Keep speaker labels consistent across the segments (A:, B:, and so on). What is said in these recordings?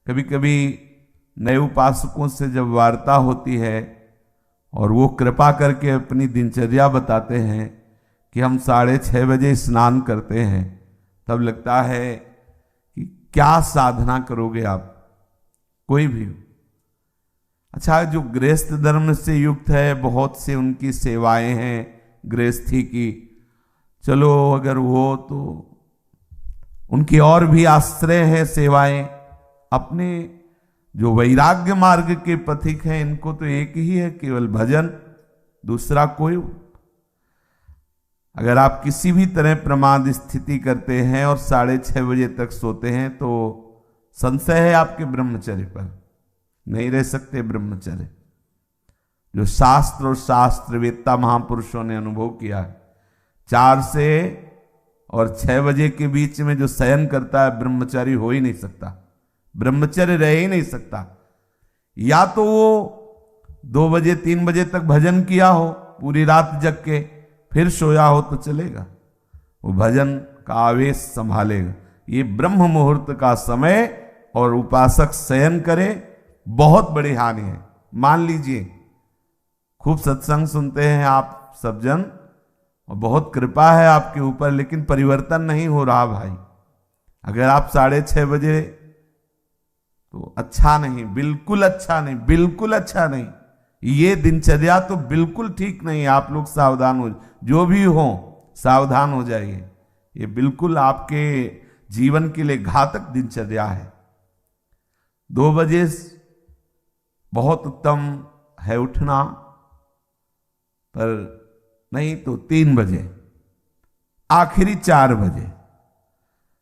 A: कभी कभी नए उपासकों से जब वार्ता होती है और वो कृपा करके अपनी दिनचर्या बताते हैं कि हम 6:30 बजे स्नान करते हैं, तब लगता है कि क्या साधना करोगे आप, कोई भी हो। अच्छा, जो गृहस्थ धर्म से युक्त है, बहुत से उनकी सेवाएं हैं गृहस्थी की, चलो अगर वो तो उनकी और भी आश्रय है सेवाएं। अपने जो वैराग्य मार्ग के पथिक हैं, इनको तो एक ही है, केवल भजन, दूसरा कोई। अगर आप किसी भी तरह प्रमाद स्थिति करते हैं और 6:30 बजे तक सोते हैं तो संशय है आपके ब्रह्मचर्य पर, नहीं रह सकते ब्रह्मचर्य। जो शास्त्र और शास्त्रवेत्ता महापुरुषों ने अनुभव किया है, 4 से और 6 बजे के बीच में जो शयन करता है, ब्रह्मचारी हो ही नहीं सकता, ब्रह्मचर्य रह ही नहीं सकता। या तो वो 2 बजे 3 बजे तक भजन किया हो, पूरी रात जग के फिर सोया हो तो चलेगा, वो भजन का आवेश संभालेगा। ये ब्रह्म मुहूर्त का समय और उपासक शयन करे, बहुत बड़ी हानि है। मान लीजिए खूब सत्संग सुनते हैं आप सब जन और बहुत कृपा है आपके ऊपर, लेकिन परिवर्तन नहीं हो रहा भाई। अगर आप 6:30 बजे, तो अच्छा नहीं, बिल्कुल अच्छा नहीं, बिल्कुल अच्छा नहीं। ये दिनचर्या तो बिल्कुल ठीक नहीं। आप लोग सावधान हो, जो भी हो सावधान हो जाइए। ये बिल्कुल आपके जीवन के लिए घातक दिनचर्या है। 2 बजे बहुत उत्तम है उठना, पर नहीं तो 3 बजे, आखिरी 4 बजे।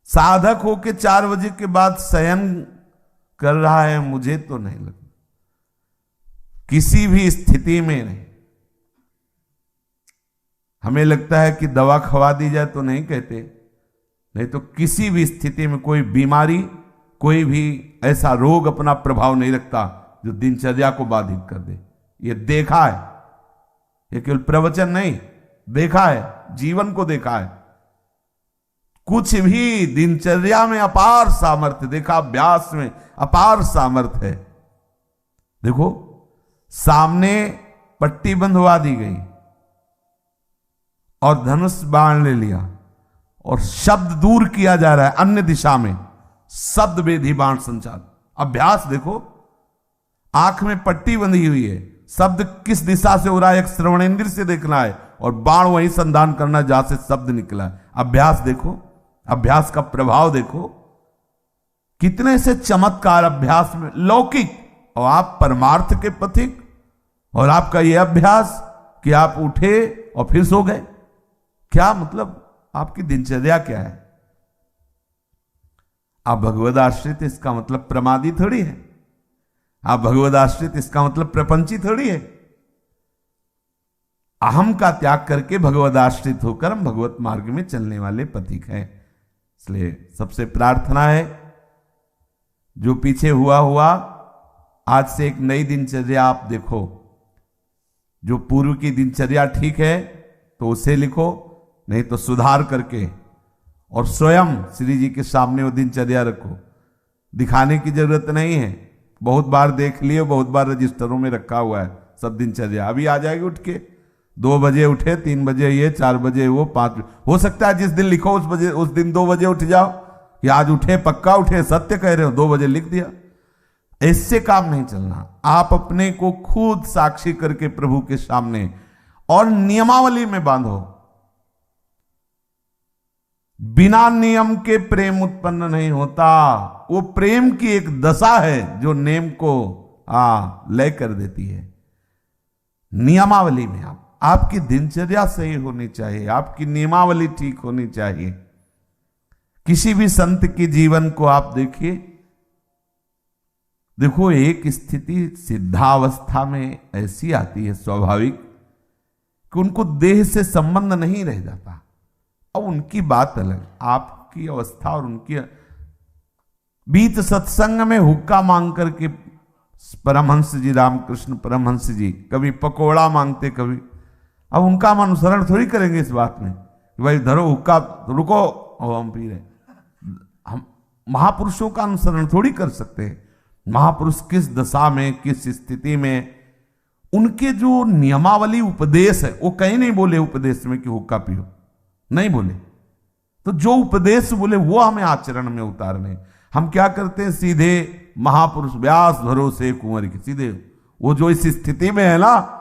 A: साधक होके 4 बजे के बाद शयन कर रहा है, मुझे तो नहीं लगता, किसी भी स्थिति में नहीं। हमें लगता है कि दवा खवा दी जाए तो नहीं कहते, नहीं तो किसी भी स्थिति में कोई बीमारी, कोई भी ऐसा रोग अपना प्रभाव नहीं रखता जो दिनचर्या को बाधित कर दे। ये देखा है, ये केवल प्रवचन नहीं, देखा है, जीवन को देखा है। कुछ भी दिनचर्या में अपार सामर्थ्य देखा, अभ्यास में अपार सामर्थ्य है। देखो, सामने पट्टी बंधवा दी गई और धनुष बाण ले लिया और शब्द दूर किया जा रहा है अन्य दिशा में, शब्द वेधी बाण संचार। अभ्यास देखो, आंख में पट्टी बंधी हुई है, शब्द किस दिशा से हो रहा है, एक श्रवणेंद्र से देखना है और बाण वहीं संधान करना जहां से शब्द निकला है। अभ्यास देखो, अभ्यास का प्रभाव देखो, कितने से चमत्कार अभ्यास में लौकिक, और आप परमार्थ के पथिक, और आपका यह अभ्यास कि आप उठे और फिर सो गए। क्या मतलब, आपकी दिनचर्या क्या है? आप भगवद आश्रित, इसका मतलब प्रमादी थोड़ी है। आप भगवद आश्रित, इसका मतलब प्रपंची थोड़ी है। अहम का त्याग करके भगवद आश्रित होकर हम भगवत मार्ग में चलने वाले पथिक हैं। इसलिए सबसे प्रार्थना है, जो पीछे हुआ आज से एक नई दिनचर्या आप देखो। जो पूर्व की दिनचर्या ठीक है तो उसे लिखो, नहीं तो सुधार करके और स्वयं श्री जी के सामने वो दिनचर्या रखो। दिखाने की जरूरत नहीं है, बहुत बार देख लिए, बहुत बार रजिस्टरों में रखा हुआ है सब दिनचर्या। अभी आ जाएगी उठ के, 2 बजे उठे, 3 बजे ये, 4 बजे वो, 5 हो सकता है जिस दिन लिखो उस दिन 2 बजे उठ जाओ, कि आज उठे, पक्का उठे, सत्य कह रहे हो, 2 बजे लिख दिया। इससे काम नहीं चलना। आप अपने को खुद साक्षी करके प्रभु के सामने और नियमावली में बांधो। बिना नियम के प्रेम उत्पन्न नहीं होता। वो प्रेम की एक दशा है जो नेम को लय कर देती है। नियमावली में आपकी दिनचर्या सही होनी चाहिए, आपकी नियमावली ठीक होनी चाहिए। किसी भी संत के जीवन को आप देखिए, देखो एक स्थिति सिद्धावस्था में ऐसी आती है स्वाभाविक कि उनको देह से संबंध नहीं रह जाता। अब उनकी बात अलग, आपकी अवस्था और उनकी बीच सत्संग में हुक्का मांग करके परमहंस जी, रामकृष्ण परमहंस जी कभी पकोड़ा मांगते, कभी, अब उनका हम अनुसरण थोड़ी करेंगे इस बात में कि भाई धरो हुक्का, रुको और हम पी रहे। हम महापुरुषों का अनुसरण थोड़ी कर सकते हैं। महापुरुष किस दशा में, किस स्थिति में, उनके जो नियमावली उपदेश है वो कहीं नहीं बोले उपदेश में कि हुक्का पियो, नहीं बोले। तो जो उपदेश बोले वो हमें आचरण में उतारने। हम क्या करते हैं, सीधे महापुरुष व्यास भरोसे कुंवर के, सीधे वो जो इस स्थिति में है ना,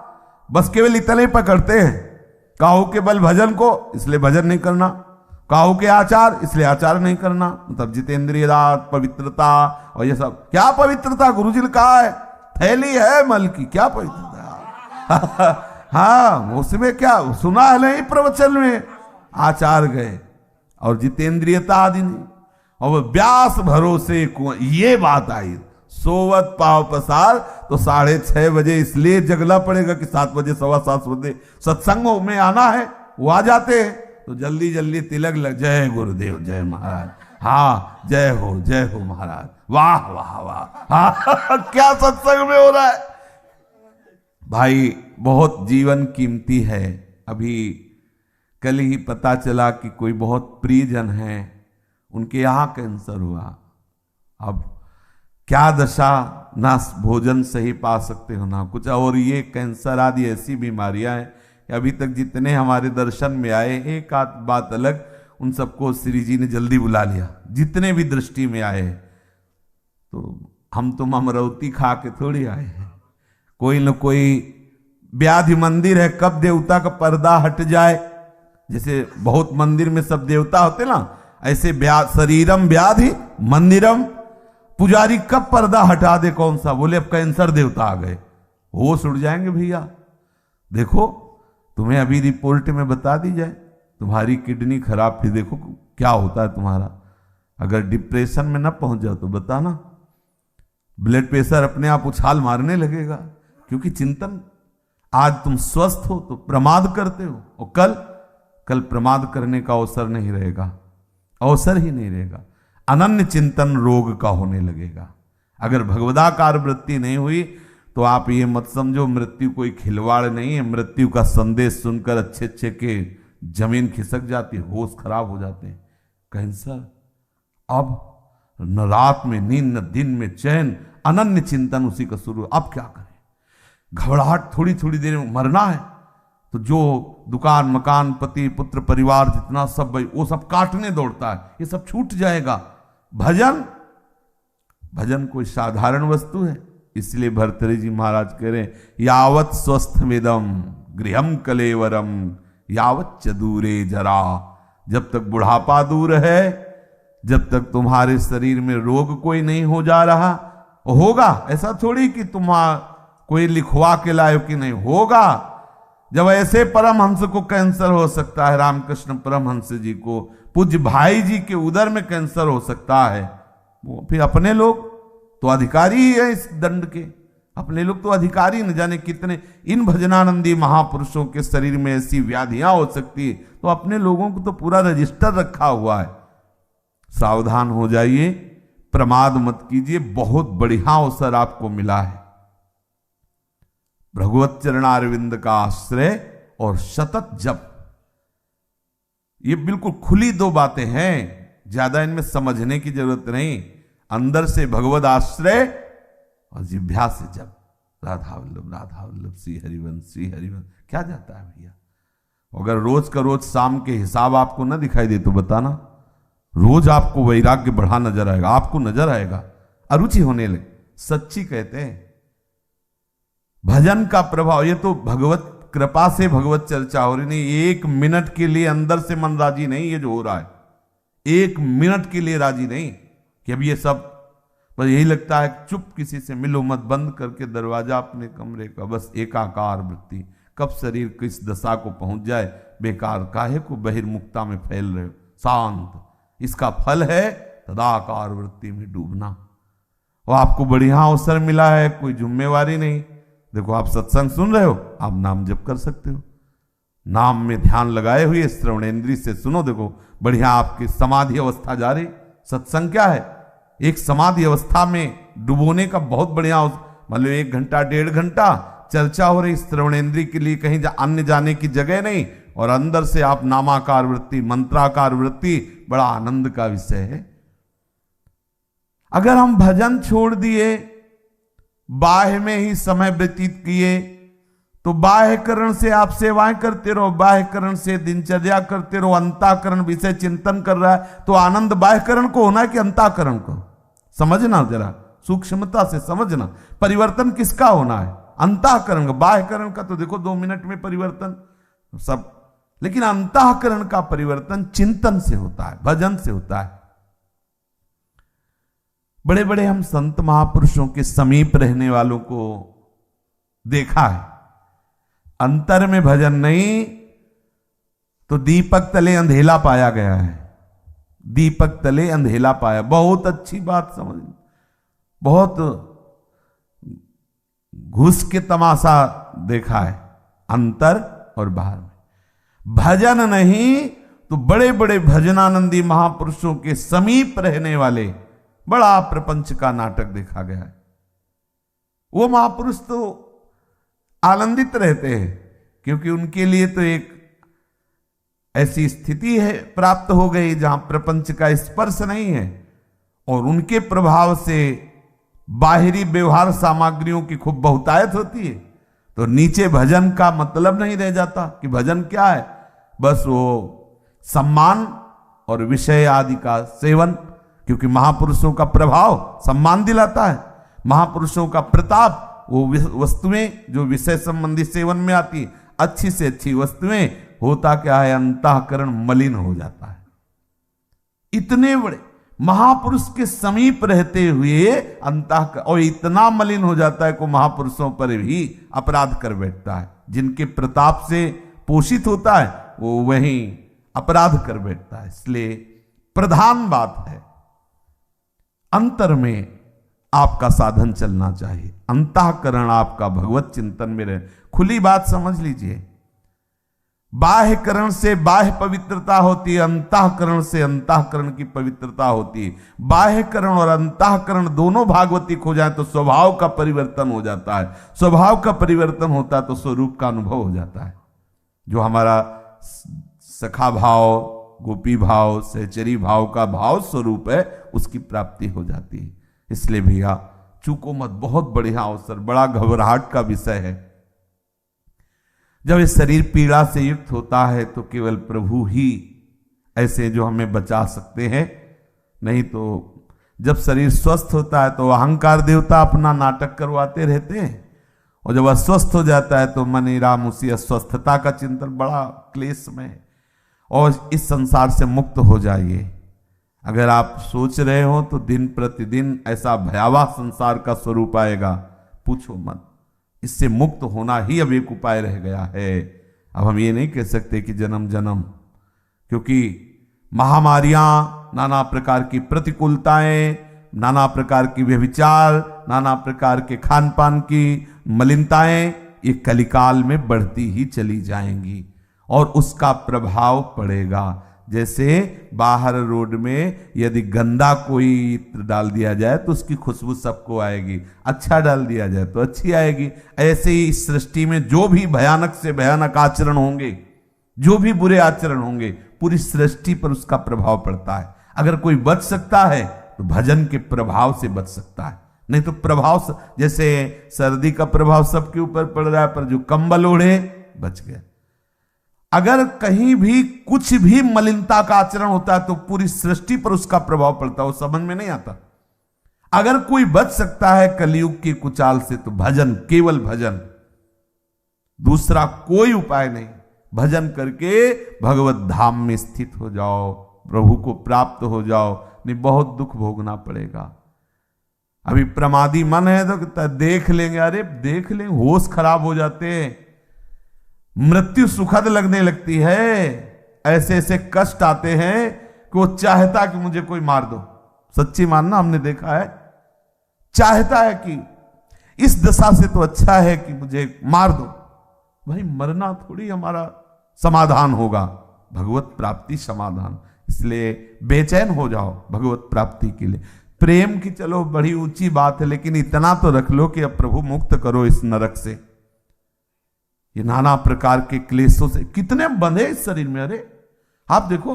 A: बस केवल इतना ही पकड़ते हैं, काहू के बल भजन को, इसलिए भजन नहीं करना, काहू के आचार, इसलिए आचार नहीं करना। मतलब जितेंद्रिय रात, पवित्रता और ये सब। क्या पवित्रता? गुरुजी ने कहा है थैली है मल की, क्या पवित्रता? हाँ, उसमें क्या सुना है नहीं प्रवचन में, आचार गए और जितेंद्रियता आदि नहीं। और व्यास भरोसे ये बात आई, सोवत पाव पसार, तो 6:30 बजे इसलिए जगना पड़ेगा कि 7 बजे 7:15 बजे सत्संगों में आना है। वो आ जाते हैं तो जल्दी जल्दी तिलक लग, जय गुरुदेव, जय महाराज, हाँ जय हो महाराज, वाह वाह वाह, हाँ क्या सत्संग में हो रहा है भाई। बहुत जीवन कीमती है। अभी कल ही पता चला कि कोई बहुत प्रियजन है, उनके यहाँ कैंसर हुआ। अब क्या दशा, ना भोजन सही पा सकते हो ना कुछ, और ये कैंसर आदि ऐसी बीमारियां हैं कि अभी तक जितने हमारे दर्शन में आए, एक आध बात अलग, उन सबको श्री जी ने जल्दी बुला लिया, जितने भी दृष्टि में आए। तो हम तो अमरौती खा के थोड़ी आए हैं, कोई न कोई व्याधि मंदिर है, कब देवता का पर्दा हट जाए, जैसे बहुत मंदिर में सब देवता होते ना, ऐसे शरीरम व्याधि मंदिरम, पुजारी कब पर्दा हटा दे, कौन सा, बोले अब कैंसर देवता आ गए, होश उड़ जाएंगे भैया। देखो तुम्हें अभी रिपोर्ट में बता दी जाए तुम्हारी किडनी खराब थी, देखो क्या होता है तुम्हारा। अगर डिप्रेशन में ना पहुंच जाओ तो बताना, ब्लड प्रेशर अपने आप उछाल मारने लगेगा, क्योंकि चिंतन, आज तुम स्वस्थ हो तो प्रमाद करते हो, और कल प्रमाद करने का अवसर नहीं रहेगा, अवसर ही नहीं रहेगा। अनन्य चिंतन रोग का होने लगेगा। अगर भगवदाकार वृत्ति नहीं हुई तो आप ये मत समझो मृत्यु कोई खिलवाड़ नहीं है। मृत्यु का संदेश सुनकर अच्छे के जमीन खिसक जाती है, होश खराब हो जाते हैं। कैंसर, अब न रात में नींद न दिन में चैन, अनन्य चिंतन उसी का शुरू। अब क्या करें, घबराहट, थोड़ी थोड़ी देर में मरना है, तो जो दुकान मकान पति पुत्र परिवार जितना सब भाई वो सब काटने दौड़ता है, ये सब छूट जाएगा। भजन कोई साधारण वस्तु है। इसलिए भर्तृहरि जी महाराज कह रहे हैं, यावत स्वस्थ विदम गृहम कलेवरम यावत च दूरे जरा। जब तक बुढ़ापा दूर है, जब तक तुम्हारे शरीर में रोग कोई नहीं हो जा रहा, होगा ऐसा थोड़ी कि तुम कोई लिखवा के लायो कि नहीं होगा। जब ऐसे परमहंस को कैंसर हो सकता है, रामकृष्ण परमहंस जी को, पूज्य भाई जी के उदर में कैंसर हो सकता है, वो फिर अपने लोग तो अधिकारी ही है इस दंड के, अपने लोग तो अधिकारी न जाने कितने। इन भजनानंदी महापुरुषों के शरीर में ऐसी व्याधियां हो सकती है, तो अपने लोगों को तो पूरा रजिस्टर रखा हुआ है। सावधान हो जाइए, प्रमाद मत कीजिए, बहुत बढ़िया अवसर आपको मिला है। भगवत चरणारविंद का आश्रय और सतत जप, ये बिल्कुल खुली दो बातें हैं, ज्यादा इनमें समझने की जरूरत नहीं। अंदर से भगवत आश्रय और जिह्वा से जप, राधा वल्लभ श्री हरिवंश श्री हरिवंश। क्या जाता है भैया? अगर रोज का रोज शाम के हिसाब आपको ना दिखाई दे तो बताना, रोज आपको वैराग्य बढ़ा नजर आएगा, आपको नजर आएगा, अरुचि होने लगे। सच्ची कहते हैं भजन का प्रभाव, ये तो भगवत कृपा से भगवत चर्चा हो रही नहीं। 1 मिनट के लिए अंदर से मन राजी नहीं, ये जो हो रहा है 1 मिनट के लिए राजी नहीं कि अब ये सब, बस यही लगता है चुप किसी से मिलो मत, बंद करके दरवाजा अपने कमरे का, बस एकाकार वृत्ति। कब शरीर किस दशा को पहुंच जाए, बेकार काहे को बहिर्मुखता में फैल रहे हो, शांत। इसका फल है तदाकार वृत्ति में डूबना। और आपको बढ़िया अवसर मिला है, कोई जिम्मेवारी नहीं। देखो आप सत्संग सुन रहे हो, आप नाम जप कर सकते हो, नाम में ध्यान लगाए हुए श्रवणेन्द्रिय से सुनो। देखो बढ़िया आपकी समाधि अवस्था जा रही। सत्संग क्या है? एक समाधि अवस्था में डुबोने का बहुत बढ़िया, मतलब 1 घंटा 1.5 घंटा चर्चा हो रही, श्रवणेन्द्रिय के लिए कहीं अन्य जाने की जगह नहीं, और अंदर से आप नामाकार वृत्ति, मंत्राकार वृत्ति, बड़ा आनंद का विषय है। अगर हम भजन छोड़ दिए बाह्य में ही समय व्यतीत किए तो बाह्यकरण से आप सेवाएं करते रहो, बाह्यकरण से दिनचर्या करते रहो, अंतःकरण विषय चिंतन कर रहा है तो आनंद बाह्यकरण को होना है कि अंतःकरण को? समझना, जरा सूक्ष्मता से समझना, परिवर्तन किसका होना है? अंतःकरण का। बाह्यकरण का तो देखो 2 मिनट में परिवर्तन सब, लेकिन अंतःकरण का परिवर्तन चिंतन से होता है, भजन से होता है। बड़े बड़े हम संत महापुरुषों के समीप रहने वालों को देखा है, अंतर में भजन नहीं तो दीपक तले अंधेला पाया गया है, दीपक तले अंधेला पाया। बहुत अच्छी बात समझ, बहुत घुस के तमाशा देखा है अंतर और बाहर में। भजन नहीं तो बड़े बड़े भजनानंदी महापुरुषों के समीप रहने वाले बड़ा प्रपंच का नाटक देखा गया है। वो महापुरुष तो आनंदित रहते हैं क्योंकि उनके लिए तो एक ऐसी स्थिति है प्राप्त हो गई जहां प्रपंच का स्पर्श नहीं है और उनके प्रभाव से बाहरी व्यवहार सामग्रियों की खूब बहुतायत होती है। तो नीचे भजन का मतलब नहीं रह जाता कि भजन क्या है, बस वो सम्मान और विषय आदि का सेवन, क्योंकि महापुरुषों का प्रभाव सम्मान दिलाता है, महापुरुषों का प्रताप वो वस्तुएं जो विषय संबंधी सेवन में आती, अच्छी से अच्छी वस्तुएं, होता क्या है अंतःकरण मलिन हो जाता है। इतने बड़े महापुरुष के समीप रहते हुए अंतःकरण और इतना मलिन हो जाता है को महापुरुषों पर भी अपराध कर बैठता है। जिनके प्रताप से पोषित होता है वो वहीं अपराध कर बैठता है। इसलिए प्रधान बात है अंतर में आपका साधन चलना चाहिए, अंतःकरण आपका भगवत चिंतन में रहे। खुली बात समझ लीजिए, बाह्यकरण से बाह्य पवित्रता होती है, अंतःकरण से अंतःकरण की पवित्रता होती है। बाह्यकरण और अंतःकरण दोनों भागवतिक हो जाए तो स्वभाव का परिवर्तन हो जाता है, स्वभाव का परिवर्तन होता है तो स्वरूप का अनुभव हो जाता है। जो हमारा सखा भाव, गोपी भाव, सहचरी भाव का भाव स्वरूप है उसकी प्राप्ति हो जाती है। इसलिए भैया चूको मत, बहुत बढ़िया अवसर, बड़ा घबराहट का विषय है। जब ये शरीर पीड़ा से युक्त होता है तो केवल प्रभु ही ऐसे जो हमें बचा सकते हैं, नहीं तो जब शरीर स्वस्थ होता है तो अहंकार देवता अपना नाटक करवाते रहते हैं और जब अस्वस्थ हो जाता है तो मनी राम उसी अस्वस्थता का चिंतन, बड़ा क्लेश में है। और इस संसार से मुक्त हो जाइए। अगर आप सोच रहे हो तो दिन प्रतिदिन ऐसा भयावह संसार का स्वरूप आएगा, पूछो मत। इससे मुक्त होना ही अब एक उपाय रह गया है। अब हम ये नहीं कह सकते कि जन्म जन्म, क्योंकि महामारियां, नाना प्रकार की प्रतिकूलताएं, नाना प्रकार की व्यभिचार, नाना प्रकार के खान पान की मलिनताएं ये कलिकाल में बढ़ती ही चली जाएंगी और उसका प्रभाव पड़ेगा। जैसे बाहर रोड में यदि गंदा कोई इत्र डाल दिया जाए तो उसकी खुशबू सबको आएगी, अच्छा डाल दिया जाए तो अच्छी आएगी। ऐसे ही इस सृष्टि में जो भी भयानक से भयानक आचरण होंगे, जो भी बुरे आचरण होंगे, पूरी सृष्टि पर उसका प्रभाव पड़ता है। अगर कोई बच सकता है तो भजन के प्रभाव से बच सकता है, नहीं तो प्रभाव, जैसे सर्दी का प्रभाव सबके ऊपर पड़ रहा है पर जो कंबल ओढ़े बच गया। अगर कहीं भी कुछ भी मलिनता का आचरण होता है तो पूरी सृष्टि पर उसका प्रभाव पड़ता है, वो समझ में नहीं आता। अगर कोई बच सकता है कलयुग की कुचाल से तो भजन, केवल भजन, दूसरा कोई उपाय नहीं। भजन करके भगवत धाम में स्थित हो जाओ, प्रभु को प्राप्त हो जाओ, नहीं बहुत दुख भोगना पड़ेगा। अभी प्रमादी मन है तो देख लेंगे, अरे देख लेंगे, होश खराब हो जाते हैं, मृत्यु सुखद लगने लगती है, ऐसे ऐसे कष्ट आते हैं कि वो चाहता कि मुझे कोई मार दो। सच्ची मानना, हमने देखा है, चाहता है कि इस दशा से तो अच्छा है कि मुझे मार दो। भाई मरना थोड़ी हमारा समाधान होगा, भगवत प्राप्ति समाधान। इसलिए बेचैन हो जाओ भगवत प्राप्ति के लिए। प्रेम की चलो बड़ी ऊंची बात है, लेकिन इतना तो रख लो कि अब प्रभु मुक्त करो इस नरक से, ये नाना प्रकार के क्लेशों से। कितने बंधे इस शरीर में। अरे आप देखो,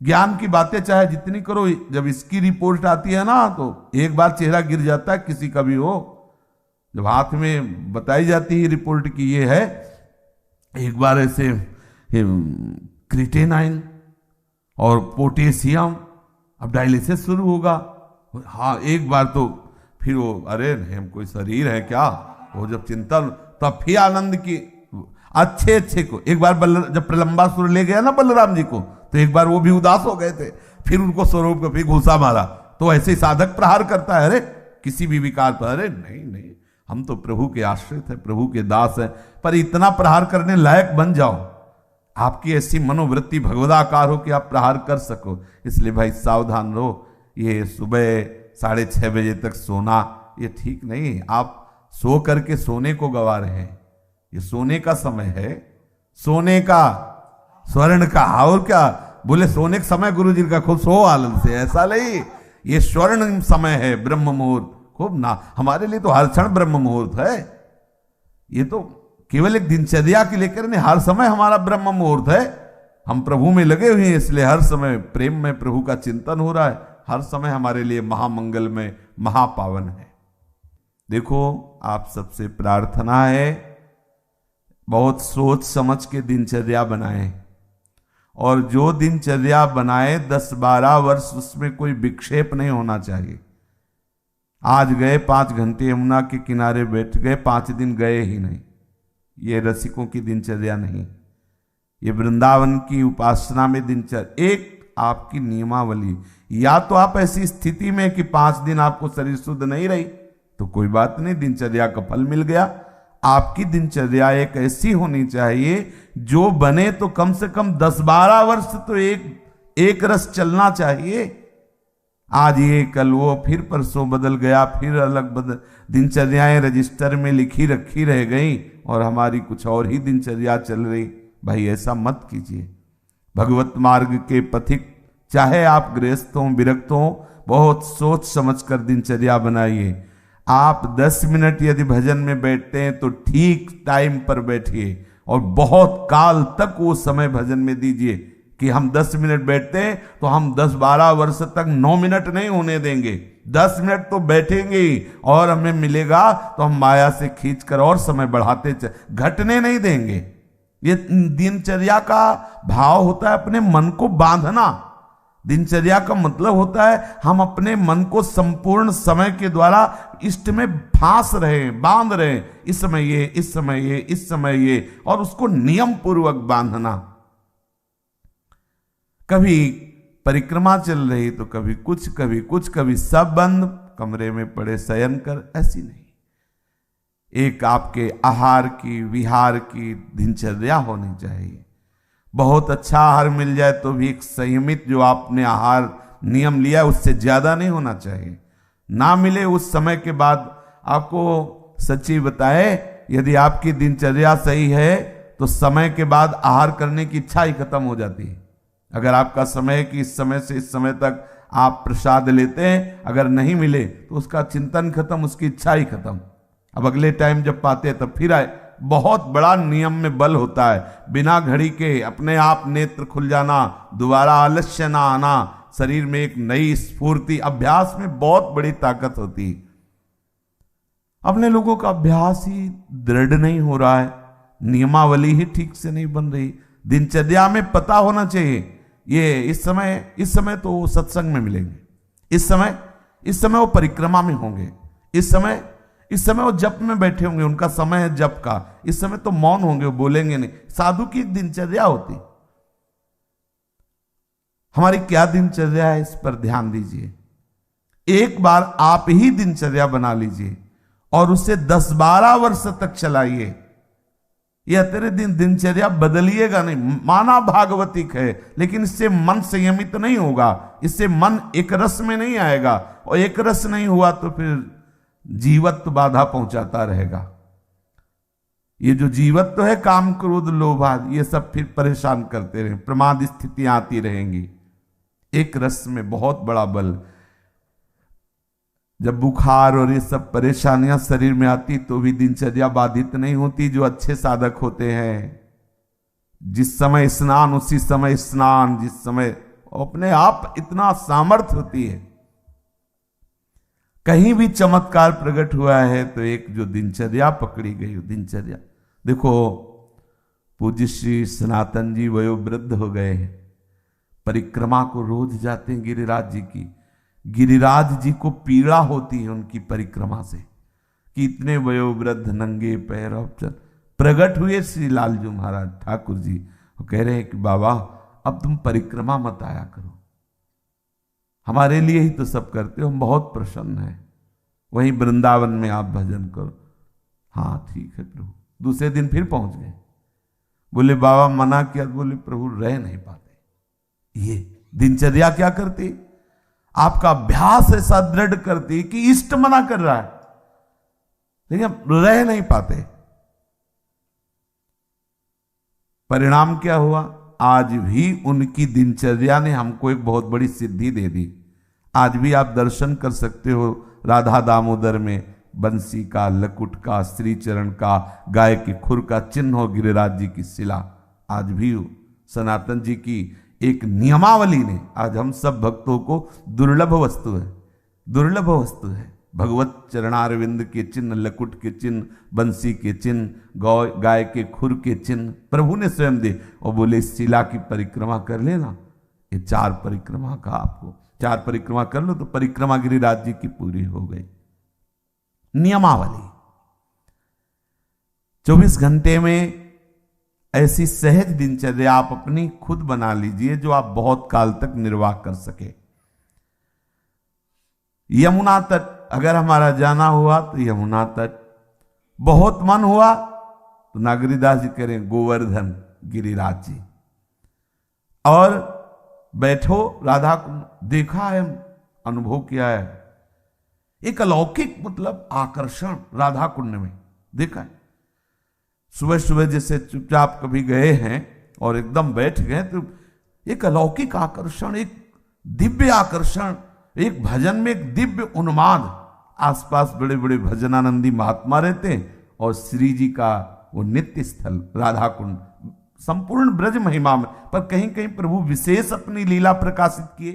A: ज्ञान की बातें चाहे जितनी करो, जब इसकी रिपोर्ट आती है ना तो एक बार चेहरा गिर जाता है किसी का भी हो, जब हाथ में बताई जाती है रिपोर्ट की ये है, एक बार ऐसे क्रिएटिनिन और पोटेशियम, अब डायलिसिस शुरू होगा। हाँ, एक बार तो फिर वो, अरे हम कोई शरीर है क्या, वो जब चिंतन, तब फिर आनंद की अच्छे को। एक बार जब प्रलंबासुर ले गया ना बलराम जी को, तो एक बार वो भी उदास हो गए थे, फिर उनको स्वरूप को फिर घुसा मारा। तो ऐसे साधक प्रहार करता है, अरे किसी भी विकार पर, अरे नहीं नहीं, हम तो प्रभु के आश्रित है, प्रभु के दास है, पर इतना प्रहार करने लायक बन जाओ, आपकी ऐसी मनोवृत्ति भगवदाकार हो कि आप प्रहार कर सको। इसलिए भाई सावधान रहो, ये सुबह 6:30 बजे तक सोना ये ठीक नहीं। आप सो करके सोने को गवा रहे हैं, ये सोने का समय है, सोने का, स्वर्ण का। और क्या बोले, सोने का समय गुरु जी का, खूब सो आनंद से, ऐसा नहीं, ये स्वर्ण समय है, ब्रह्म मुहूर्त खूब ना। हमारे लिए तो हर क्षण ब्रह्म मुहूर्त है, ये तो केवल एक दिनचर्या की लेकर नहीं, हर समय हमारा ब्रह्म मुहूर्त है। हम प्रभु में लगे हुए हैं, इसलिए हर समय प्रेम में प्रभु का चिंतन हो रहा है, हर समय हमारे लिए महामंगल में महापावन है। देखो, आप सबसे प्रार्थना है, बहुत सोच समझ के दिनचर्या बनाएं, और जो दिनचर्या बनाए 10-12 वर्ष उसमें कोई विक्षेप नहीं होना चाहिए। आज गए 5 घंटे यमुना के किनारे बैठ गए, 5 दिन गए ही नहीं, ये रसिकों की दिनचर्या नहीं। ये वृंदावन की उपासना में दिनचर्या एक आपकी नियमावली। या तो आप ऐसी स्थिति में कि 5 दिन आपको शरीर शुद्ध नहीं रही, तो कोई बात नहीं, दिनचर्या का फल मिल गया। आपकी दिनचर्या एक ऐसी होनी चाहिए जो बने तो कम से कम 10-12 वर्ष तो एक रस चलना चाहिए। आज ये, कल वो, फिर परसों बदल गया, फिर अलग दिनचर्याएं रजिस्टर में लिखी रखी रह गई और हमारी कुछ और ही दिनचर्या चल रही। भाई ऐसा मत कीजिए। भगवत मार्ग के पथिक, चाहे आप गृहस्थ हों विरक्त हों, बहुत सोच समझ कर दिनचर्या बनाइए। आप 10 मिनट यदि भजन में बैठते हैं तो ठीक टाइम पर बैठिए, और बहुत काल तक वो समय भजन में दीजिए। कि हम 10 मिनट बैठते हैं तो हम 10-12 वर्ष तक 9 मिनट नहीं होने देंगे, 10 मिनट तो बैठेंगे ही, और हमें मिलेगा तो हम माया से खींच कर और समय बढ़ाते घटने नहीं देंगे। ये दिनचर्या का भाव होता है अपने मन को बांधना। दिनचर्या का मतलब होता है हम अपने मन को संपूर्ण समय के द्वारा इष्ट में फांस रहे, बांध रहे, इस समय ये, इस समय ये, इस समय ये, और उसको नियम पूर्वक बांधना। कभी परिक्रमा चल रही तो कभी कुछ, कभी कुछ, कभी सब बंद, कमरे में पड़े शयन कर, ऐसी नहीं। एक आपके आहार की, विहार की दिनचर्या होनी चाहिए। बहुत अच्छा आहार मिल जाए तो भी एक संयमित, जो आपने आहार नियम लिया उससे ज्यादा नहीं होना चाहिए। ना मिले उस समय के बाद, आपको सच्ची बताए, यदि आपकी दिनचर्या सही है तो समय के बाद आहार करने की इच्छा ही खत्म हो जाती है। अगर आपका समय कि इस समय से इस समय तक आप प्रसाद लेते हैं, अगर नहीं मिले तो उसका चिंतन खत्म, उसकी इच्छा ही खत्म। अब अगले टाइम जब पाते हैं तब फिर आए। बहुत बड़ा नियम में बल होता है। बिना घड़ी के अपने आप नेत्र खुल जाना, दोबारा आलस्य ना आना, शरीर में एक नई स्फूर्ति, अभ्यास में बहुत बड़ी ताकत होती है। अपने लोगों का अभ्यास ही दृढ़ नहीं हो रहा है, नियमावली ही ठीक से नहीं बन रही। दिनचर्या में पता होना चाहिए, ये इस समय तो वो सत्संग में मिलेंगे, इस समय वो परिक्रमा में होंगे, इस समय वो जप में बैठे होंगे, उनका समय है जप का, इस समय तो मौन होंगे, वो बोलेंगे नहीं। साधु की दिनचर्या होती। हमारी क्या दिनचर्या है, इस पर ध्यान दीजिए। एक बार आप ही दिनचर्या बना लीजिए और उसे 10-12 वर्ष तक चलाइए। यह तेरे दिनचर्या बदलिएगा नहीं। माना भागवतिक है, लेकिन इससे मन संयमित नहीं होगा, इससे मन एक रस में नहीं आएगा, और एक रस नहीं हुआ तो फिर जीवत्व बाधा पहुंचाता रहेगा। ये जो जीवत्व है, काम क्रोध लोभ आदि, ये सब फिर परेशान करते रहे, प्रमाद स्थितियां आती रहेंगी। एक रस में बहुत बड़ा बल। जब बुखार और ये सब परेशानियां शरीर में आती तो भी दिनचर्या बाधित नहीं होती। जो अच्छे साधक होते हैं, जिस समय स्नान उसी समय स्नान, जिस समय अपने आप इतना सामर्थ्य होती है। कहीं भी चमत्कार प्रकट हुआ है तो एक जो दिनचर्या पकड़ी गई, दिनचर्या देखो। पूज्य श्री सनातन जी वयोवृद्ध हो गए हैं, परिक्रमा को रोज जाते हैं गिरिराज जी की। गिरिराज जी को पीड़ा होती है उनकी परिक्रमा से कि इतने वयोवृद्ध नंगे पैर। प्रकट हुए श्री लालजू महाराज ठाकुर जी, वो कह रहे हैं कि बाबा अब तुम परिक्रमा मत आया करो, हमारे लिए ही तो सब करते हो, हम बहुत प्रसन्न हैं, वहीं वृंदावन में आप भजन करो। हाँ ठीक है प्रभु। दूसरे दिन फिर पहुंच गए, बोले बाबा मना किया, बोले प्रभु रह नहीं पाते। ये दिनचर्या क्या करती, आपका अभ्यास ऐसा दृढ़ करती कि इष्ट मना कर रहा है लेकिन रह नहीं पाते। परिणाम क्या हुआ, आज भी उनकी दिनचर्या ने हमको एक बहुत बड़ी सिद्धि दे दी। आज भी आप दर्शन कर सकते हो राधा दामोदर में बंसी का, लकुट का, श्री चरण का, गाय के खुर का चिन्ह हो, गिरिराज जी की शिला आज भी हो। सनातन जी की एक नियमावली ने आज हम सब भक्तों को दुर्लभ वस्तु है, दुर्लभ वस्तु है। भगवत चरणारविंद के चिन्ह, लकुट के चिन्ह, बंसी के चिन्ह, गाय के खुर के चिन्ह प्रभु ने स्वयं दे और बोले इस शिला की परिक्रमा कर लेना। ये 4 परिक्रमा का आपको 4 परिक्रमा कर लो तो परिक्रमा गिरिराज जी की पूरी हो गई। नियमावली 24 घंटे में ऐसी सहज दिनचर्या आप अपनी खुद बना लीजिए जो आप बहुत काल तक निर्वाह कर सके। यमुना तट अगर हमारा जाना हुआ तो यमुना तट, बहुत मन हुआ तो नागरीदास जी करें गोवर्धन गिरिराज जी, और बैठो राधा कुंड, देखा है, अनुभव किया है, एक अलौकिक मतलब आकर्षण राधा कुंड में देखा है। सुबह सुबह जैसे चुपचाप कभी गए हैं और एकदम बैठ गए तो एक अलौकिक आकर्षण, एक दिव्य आकर्षण, एक भजन में एक दिव्य उन्माद। आसपास बड़े बड़े भजनानंदी महात्मा रहते हैं और श्री जी का वो नित्य स्थल राधा कुंड संपूर्ण ब्रज महिमा में, पर कहीं कहीं प्रभु विशेष अपनी लीला प्रकाशित किए।